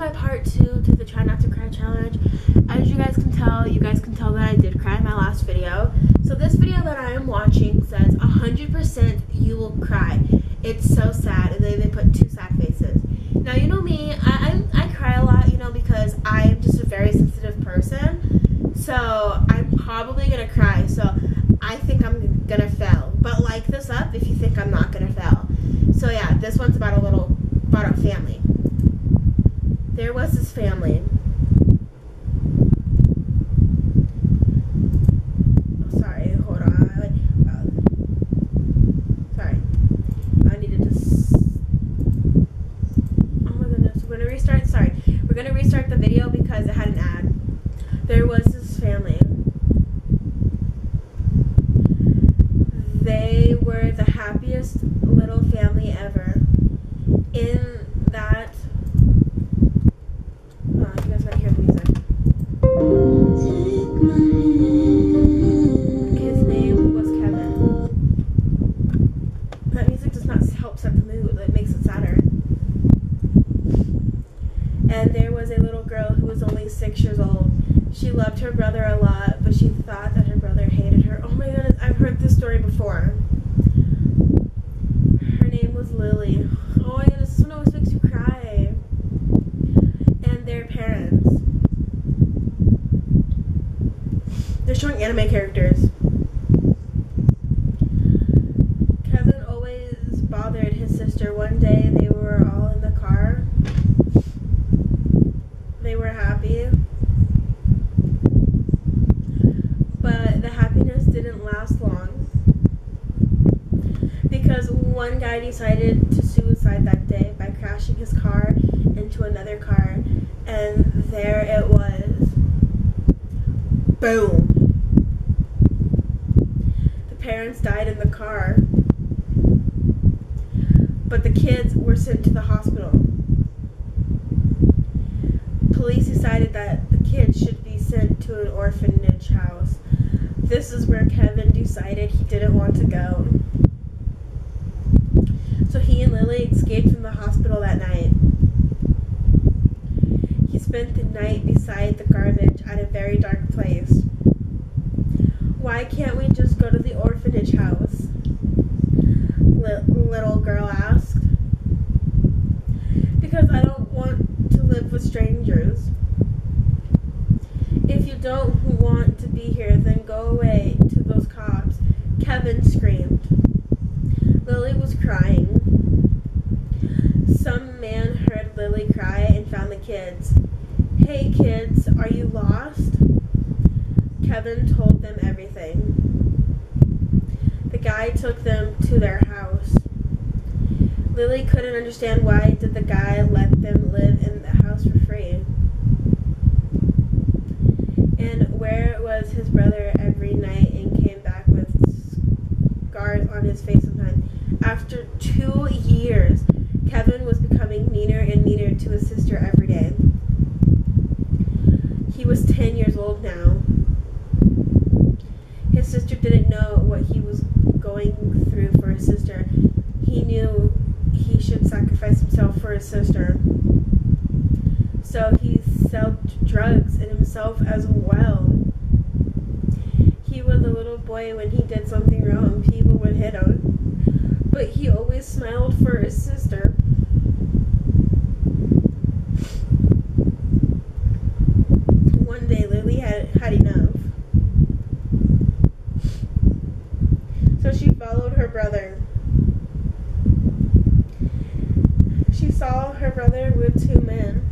my part 2 to the Try Not to Cry challenge. As you guys can tell that I did cry in my last video. So this video that I am watching says 100% you will cry. It's so sad, and then they put 2 sad faces. Now, you know me, I cry a lot, you know, because I'm just a very sensitive person. So I'm probably gonna cry. So I think I'm gonna fail. But like this up if you think I'm not gonna fail. So yeah, this one's about a family. There was this family. Oh, sorry, hold on. Sorry. I needed to. Oh my goodness. We're gonna restart. Sorry. We're gonna restart the video because it had an ad. There was this family. They were the happiest little family ever. In that. Oh, you guys gotta hear the music. His name was Kevin. That music does not help set the mood, it makes it sadder. And there was a little girl who was only 6 years old. She loved her brother a lot, but she thought that her brother hated her. Oh my goodness, I've heard this story before. Her name was Lily. Oh my goodness, this one always makes you cry. And their parents. They're showing anime characters. Kevin always bothered his sister. One day they were all in the car. They were happy. But the happiness didn't last long. Because one guy decided to suicide that day by crashing his car into another car. And there it was. Boom. The parents died in the car. But the kids were sent to the hospital. Police decided that the kids should be sent to an orphanage house. This is where Kevin decided he didn't want to go. So he and Lily escaped from the hospital that night. He spent the night beside the garbage at a very dark place. Why can't we just go to the orphanage house? Little girl asked. Because I don't want to live with strangers. If you don't want to be here, then go away to those cops. Kevin screamed. Lily was crying. Some man heard Lily cry and found the kids. Hey kids, are you lost? Kevin told them everything. The guy took them to their house. Lily couldn't understand why did the guy let them live in the house for free. And where was his brother every night and came back with scars on his face sometimes. After 2 years, Kevin was becoming meaner and meaner to his sister every day. He was 10 years old now. His sister didn't know what he was going through for his sister. He knew he should sacrifice himself for his sister. So he sold drugs and himself as well. He was a little boy when he did something wrong. People would hit him. But he always smiled for his sister. One day Lily had enough. So she followed her brother. She saw her brother with 2 men.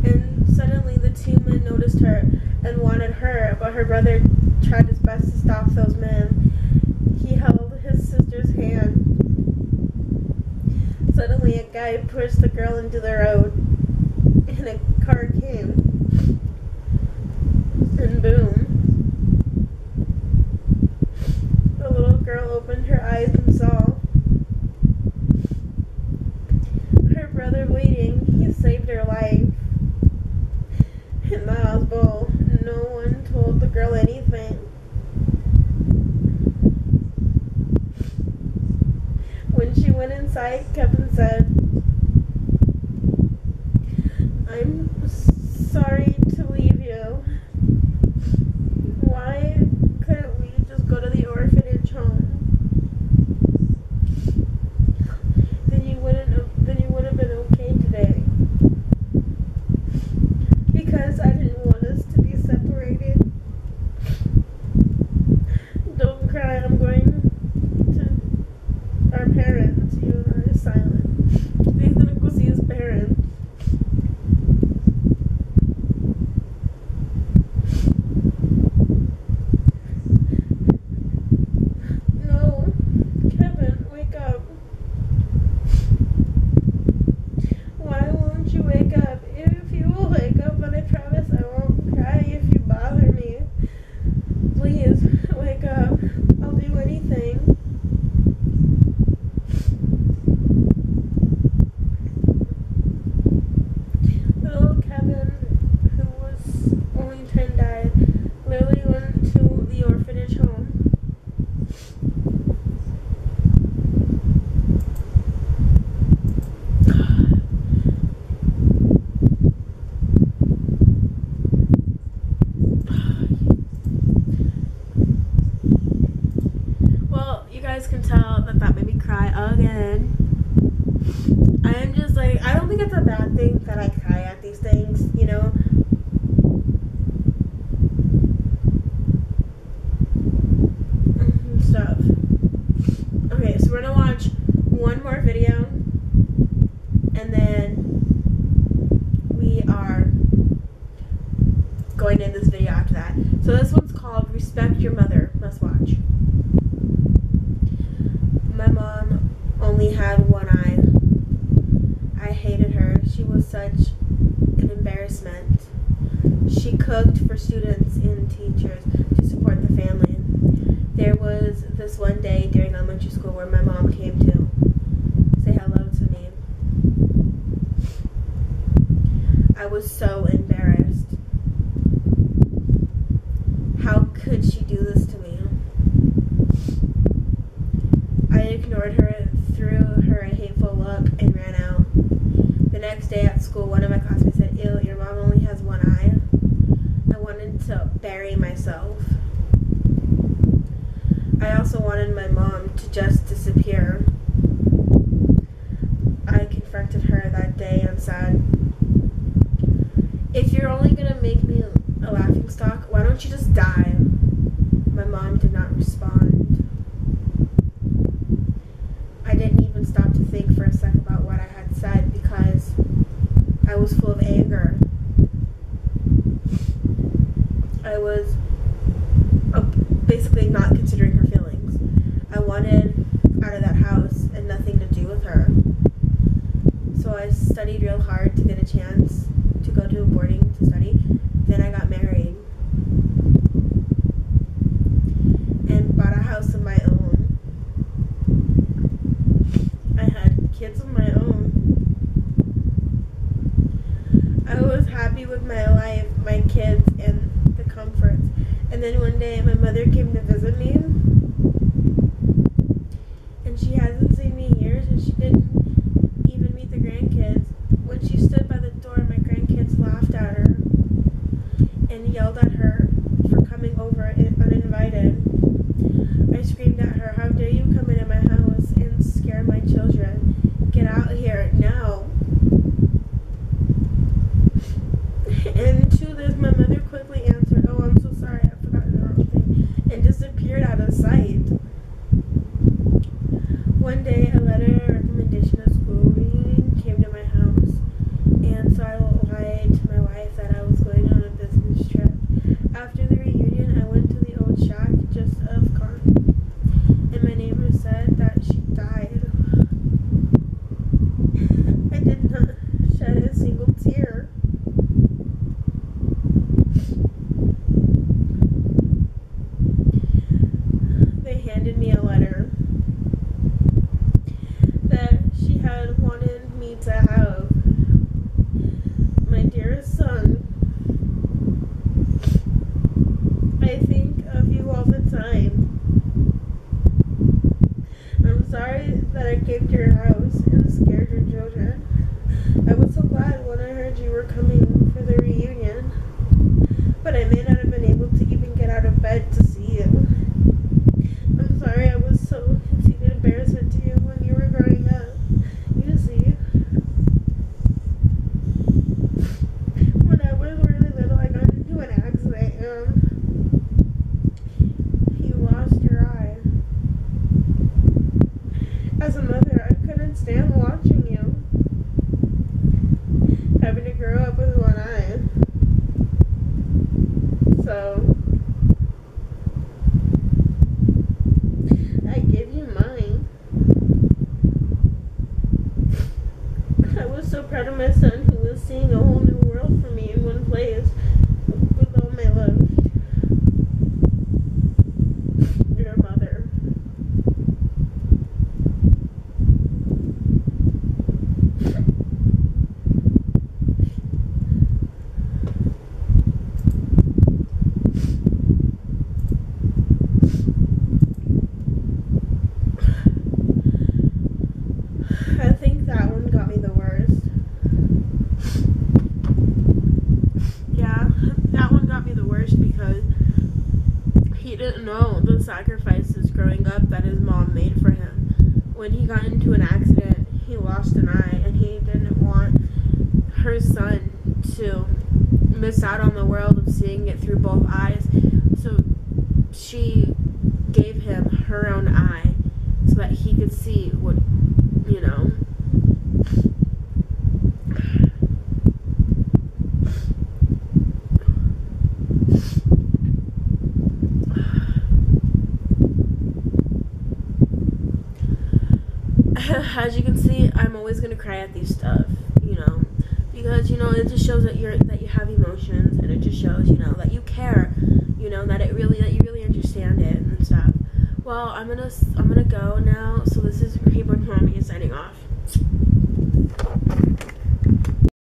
And suddenly the 2 men noticed her and wanted her, but her brother tried his best to stop those men. He held his sister's hand. Suddenly a guy pushed the girl into the road, and a car came. And boom. The little girl opened her eyes and saw her brother bleeding. He saved her life. In the hospital, no one told the girl anything. When she went inside, Kevin said, I'm sorry to leave you. Why couldn't we just go to the orphanage home? Then you would have been okay today. Because I didn't want us to be separated. Don't cry, I'm going to our parents. You and I are silent. He's gonna go see his parents. No, Kevin, wake up. Why won't you wake up? If you will wake up, then I promise I won't cry if you bother me. Please, wake up. I'll do anything. Little Kevin, who was only 10, died. Lily went to the orphanage home. Well, you guys can tell that made me cry again. I'm just like, I don't think it's a bad thing that I cry at these things, you know? Stuff. Okay, so we're gonna watch one more video, and then we are going to end this video after that. So this one's called Respect Your Mother. Must watch. My mom only had one eye. I hated her. She was such an embarrassment. She cooked for students and teachers to support the family. There was this one day during elementary school where my mom came to say hello to me. I was so embarrassed. How could she do this to me? I ignored her, threw her a hateful look, and ran out. The next day at school, one of my classmates said, "Ew, your mom only has one eye." I wanted to bury myself. I also wanted my mom to just disappear. I confronted her that day and said, "If you're only gonna make me a laughingstock, why don't you just die?" My mom did not respond. I didn't even stop to think for a second about what I had said because I was full of anger. I was basically not considering her feelings. I wanted out of that house and nothing to do with her. So I studied real hard to get a chance to go to a boarding to study. Then I got married and bought a house of my own. I had kids of my own. I was happy with my life, my kids, and the comforts. And then one day my mother came to visit me, and she hasn't seen me in years, and she didn't even meet the grandkids. When she stood by the door, my grandkids laughed at her and yelled at her for coming over uninvited. I screamed at her, "How dare you come into my house and scare my children? Get out here now." And to this, my mother quickly answered, "Oh, I'm so sorry, I forgot the wrong thing," and disappeared out of sight. One day, a letter of recommendation at school reunion came to my house, and so I lied to my wife that I was going on a business trip. After the reunion, I went to the old shack just of Con, and my neighbor said that she died. I did not shed a single tear. They handed me a letter that she had wanted me to have. "My dearest son, I think of you all the time. I'm sorry that I came to your house and scared your children. I was so glad when I heard you were coming for the reunion, but I may not have been able to even get out of bed to see you. I'm sorry I was so conceited embarrassment to you when you were growing up. You see, when I was really little, I got into an accident and you lost your eye. As a mother, I couldn't stand watching you having to grow up with one eye. So I gave you mine. I was so proud of my son who was seeing a whole new world for me in one place with all my love. Your mother. I think that one got me the worst. Yeah, that one got me the worst because he didn't know the sacrifices growing up that his mom made for him. When he got into an accident, he lost an eye, and he didn't want her son to miss out on the world of seeing it through both eyes. So she gave him her own eye so that he could see what, you know. As you can see, I'm always gonna cry at these stuff, you know, because, you know, it just shows that you have emotions, and it just shows, you know, that you care, you know, that you really understand it and stuff. Well, I'm gonna go now. So this is Reborn Mommy signing off.